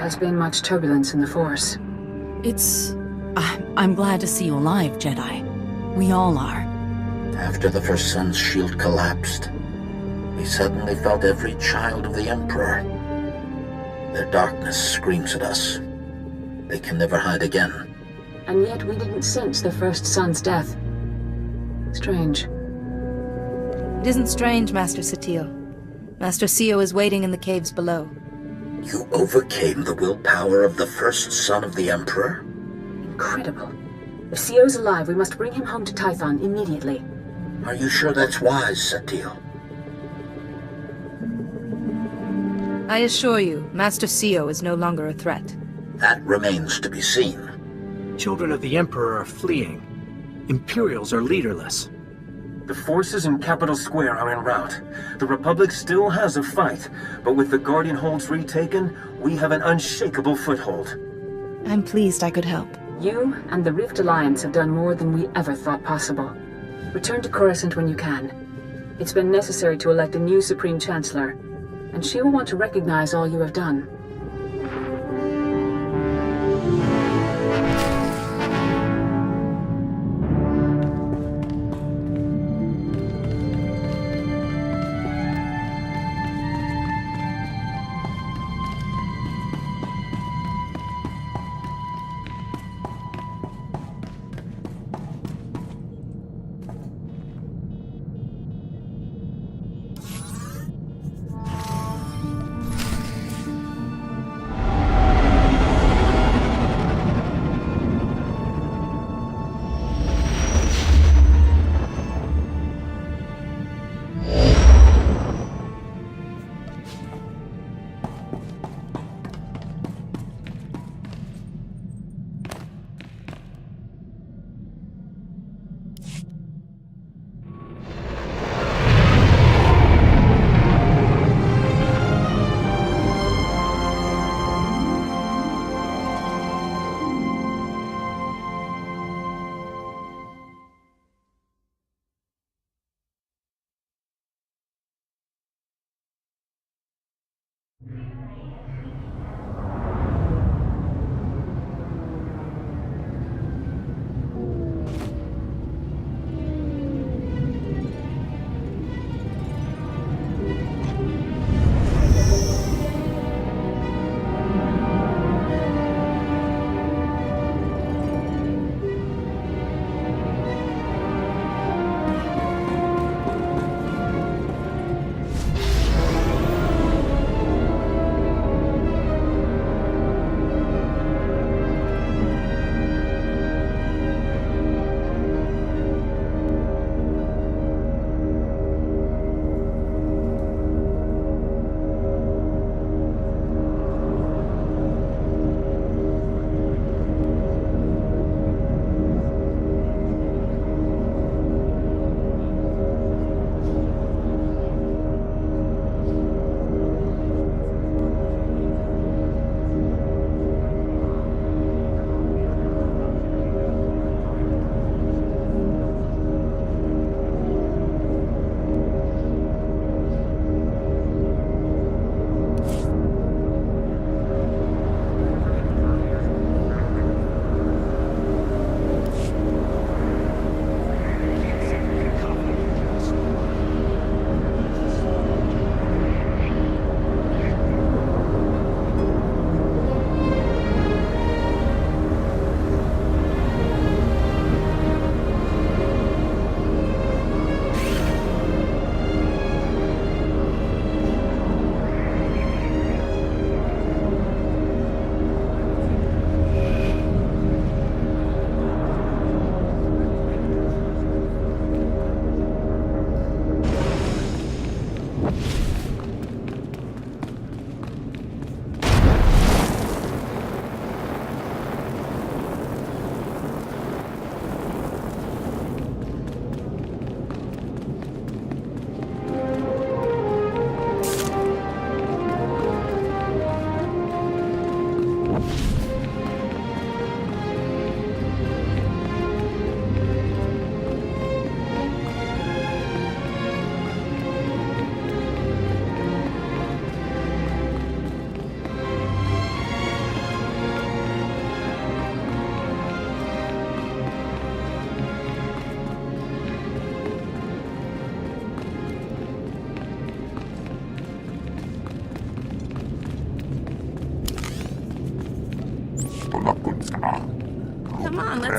has been much turbulence in the Force. I'm glad to see you alive, Jedi. We all are. After the First Son's shield collapsed, we suddenly felt every child of the Emperor. Their darkness screams at us. They can never hide again. And yet we didn't sense the First Son's death. Strange. It isn't strange, Master Satele. Master Sio is waiting in the caves below. You overcame the willpower of the First Son of the Emperor? Incredible. If Sio's alive, we must bring him home to Tython immediately. Are you sure that's wise, Satele? I assure you, Master Sio is no longer a threat. That remains to be seen. Children of the Emperor are fleeing. Imperials are leaderless. The forces in Capital Square are en route. The Republic still has a fight, but with the Guardian holds retaken, we have an unshakable foothold. I'm pleased I could help. You and the Rift Alliance have done more than we ever thought possible. Return to Coruscant when you can. It's been necessary to elect a new Supreme Chancellor, and she will want to recognize all you have done.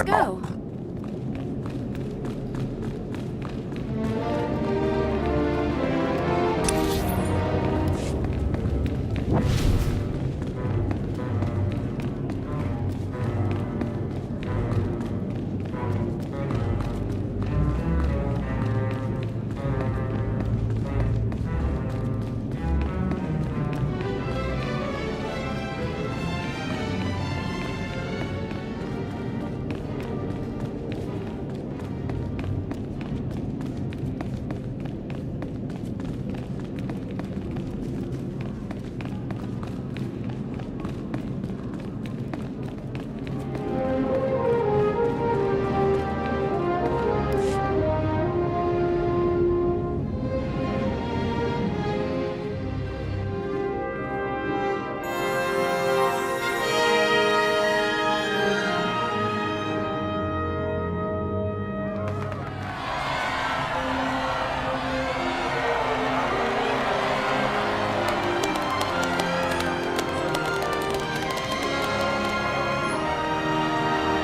Let's go.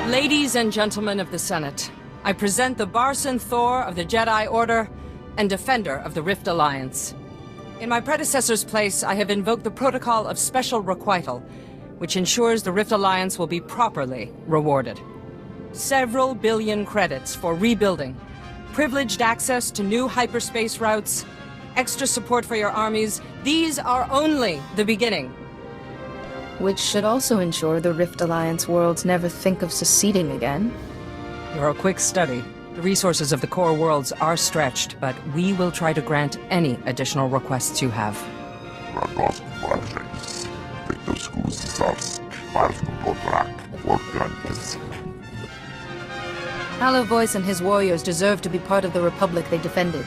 Ladies and gentlemen of the Senate, I present the Barson Thor of the Jedi Order and Defender of the Rift Alliance. In my predecessor's place, I have invoked the Protocol of Special Requital, which ensures the Rift Alliance will be properly rewarded. Several billion credits for rebuilding, privileged access to new hyperspace routes, extra support for your armies, these are only the beginning. Which should also ensure the Rift Alliance worlds never think of seceding again. You're a quick study. The resources of the core worlds are stretched, but we will try to grant any additional requests you have. Hollow Voice and his warriors deserve to be part of the Republic they defended.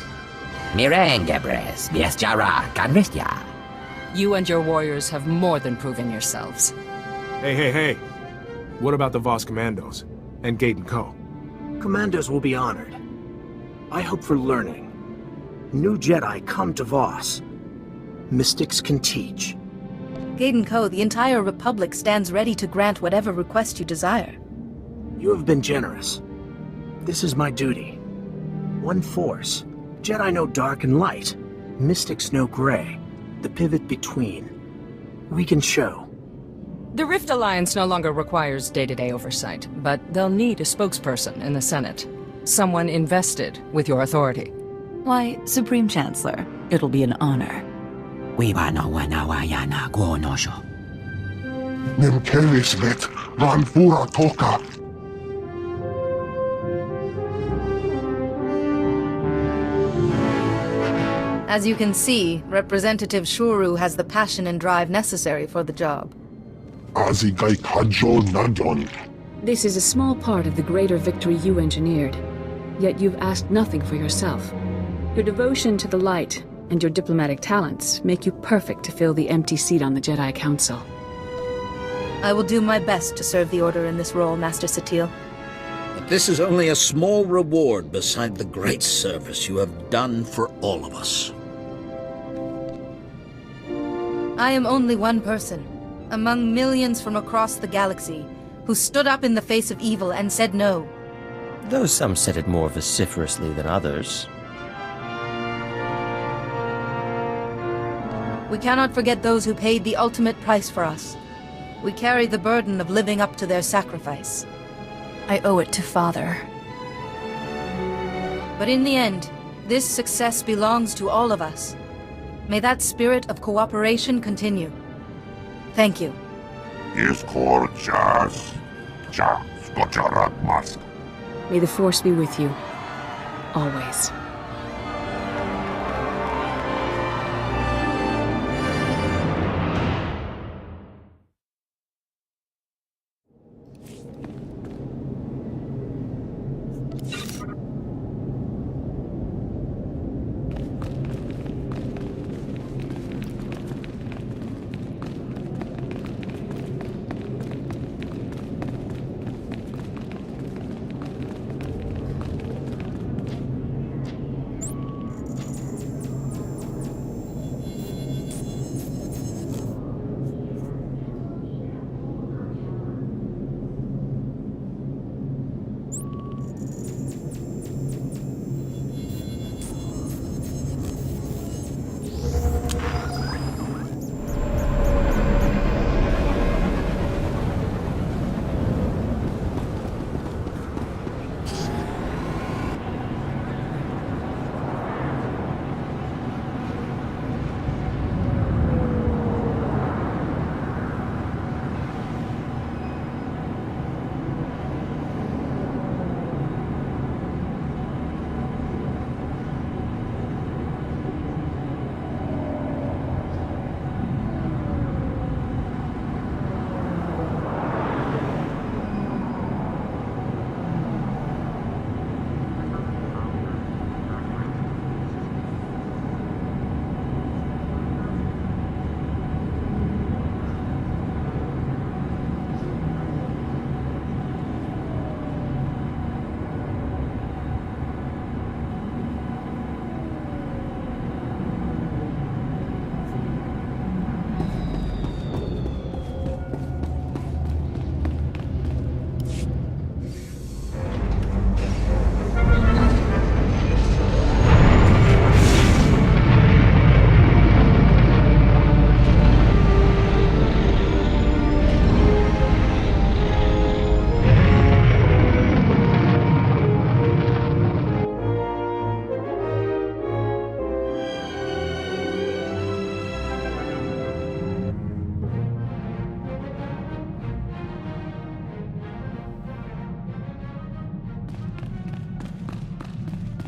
You and your warriors have more than proven yourselves. Hey. What about the Voss Commandos? And Gate and Co.? Commandos will be honored. I hope for learning. New Jedi come to Voss. Mystics can teach. Gate & Co., the entire Republic stands ready to grant whatever request you desire. You have been generous. This is my duty. One Force. Jedi know dark and light. Mystics know gray. The pivot between. We can show. The Rift Alliance no longer requires day-to-day oversight, but they'll need a spokesperson in the Senate. Someone invested with your authority. Why, Supreme Chancellor, it'll be an honor. As you can see, Representative Shuru has the passion and drive necessary for the job. This is a small part of the greater victory you engineered, yet you've asked nothing for yourself. Your devotion to the light and your diplomatic talents make you perfect to fill the empty seat on the Jedi Council. I will do my best to serve the Order in this role, Master Satil. But this is only a small reward beside the great service you have done for all of us. I am only one person, among millions from across the galaxy, who stood up in the face of evil and said no. Though some said it more vociferously than others. We cannot forget those who paid the ultimate price for us. We carry the burden of living up to their sacrifice. I owe it to Father. But in the end, this success belongs to all of us. May that spirit of cooperation continue. Thank you. May the Force be with you. Always.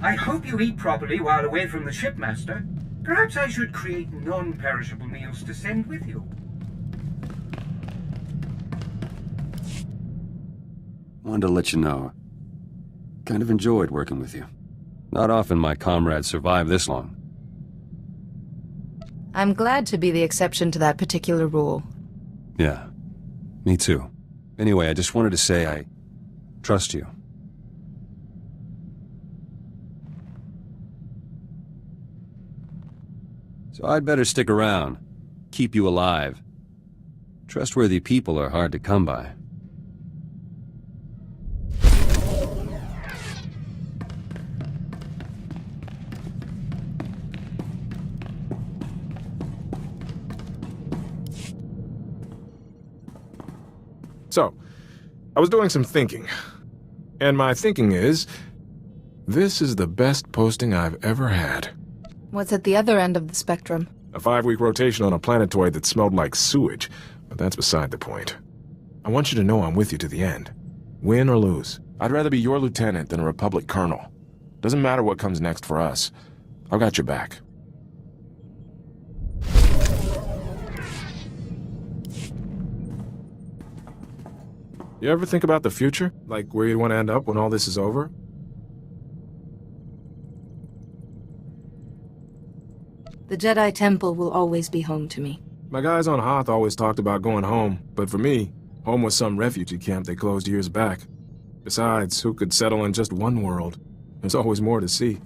I hope you eat properly while away from the shipmaster. Perhaps I should create non-perishable meals to send with you. Wanted to let you know. Kind of enjoyed working with you. Not often my comrades survive this long. I'm glad to be the exception to that particular rule. Yeah, me too. Anyway, I just wanted to say I trust you. So I'd better stick around, keep you alive. Trustworthy people are hard to come by. So, I was doing some thinking. And my thinking is, this is the best posting I've ever had. What's at the other end of the spectrum? A 5-week rotation on a planetoid that smelled like sewage, but that's beside the point. I want you to know I'm with you to the end. Win or lose. I'd rather be your lieutenant than a Republic colonel. Doesn't matter what comes next for us. I've got your back. You ever think about the future? Like where you'd want to end up when all this is over? The Jedi Temple will always be home to me. My guys on Hoth always talked about going home, but for me, home was some refugee camp they closed years back. Besides, who could settle in just one world? There's always more to see.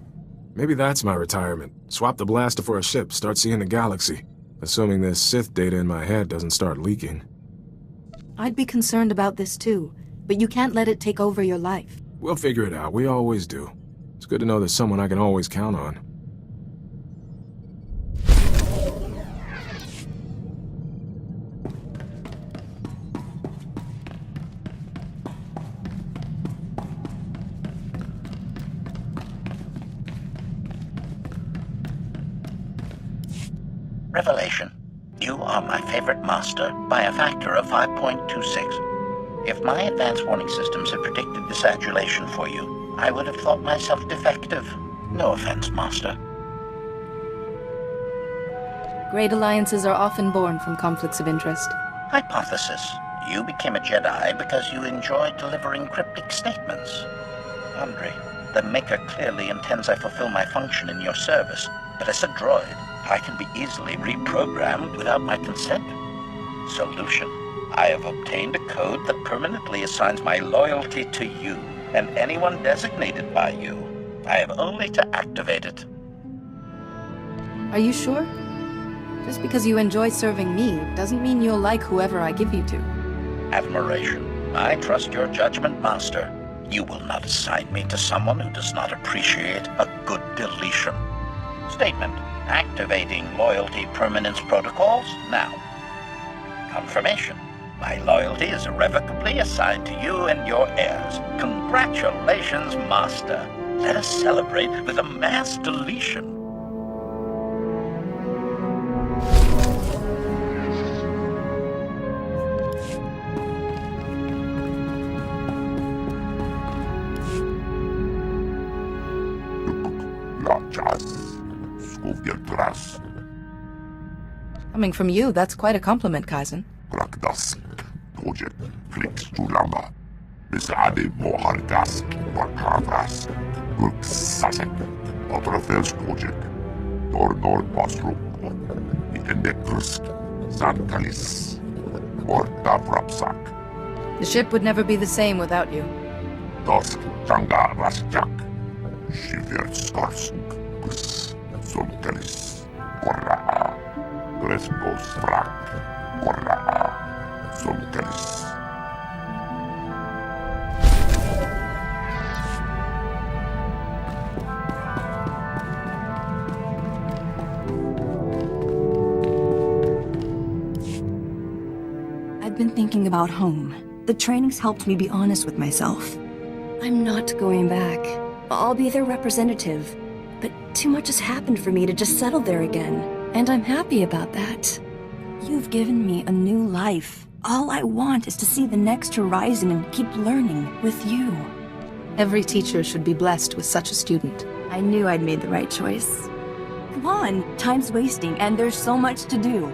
Maybe that's my retirement. Swap the blaster for a ship, start seeing the galaxy. Assuming this Sith data in my head doesn't start leaking. I'd be concerned about this too, but you can't let it take over your life. We'll figure it out, we always do. It's good to know there's someone I can always count on. Revelation. You are my favorite master by a factor of 5.26. If my advanced warning systems had predicted this adulation for you, I would have thought myself defective. No offense, Master. Great alliances are often born from conflicts of interest. Hypothesis. You became a Jedi because you enjoyed delivering cryptic statements. Andre, the Maker clearly intends I fulfill my function in your service, but as a droid, I can be easily reprogrammed without my consent. Solution. I have obtained a code that permanently assigns my loyalty to you and anyone designated by you. I have only to activate it. Are you sure? Just because you enjoy serving me doesn't mean you'll like whoever I give you to. Admiration. I trust your judgment, Master. You will not assign me to someone who does not appreciate a good deletion. Statement. Activating loyalty permanence protocols now. Confirmation. My loyalty is irrevocably assigned to you and your heirs. Congratulations, Master. Let us celebrate with a mass deletion. Coming from you, that's quite a compliment, Kaizen. The ship would never be the same without you. I've been thinking about home. The training's helped me be honest with myself. I'm not going back. I'll be their representative. But too much has happened for me to just settle there again. And I'm happy about that. You've given me a new life. All I want is to see the next horizon and keep learning with you. Every teacher should be blessed with such a student. I I knew I'd made the right choice. Come on, time's wasting, and there's so much to do.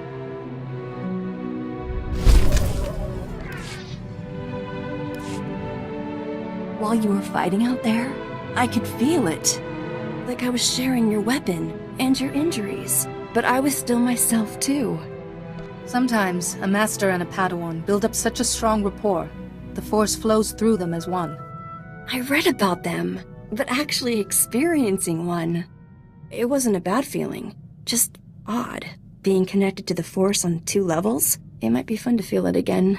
While you were fighting out there, I could feel it. Like I was sharing your weapon and your injuries. But I was still myself, too. Sometimes, a master and a Padawan build up such a strong rapport, the Force flows through them as one. I read about them, but actually experiencing one. It wasn't a bad feeling, just odd. Being connected to the Force on 2 levels, it might be fun to feel it again.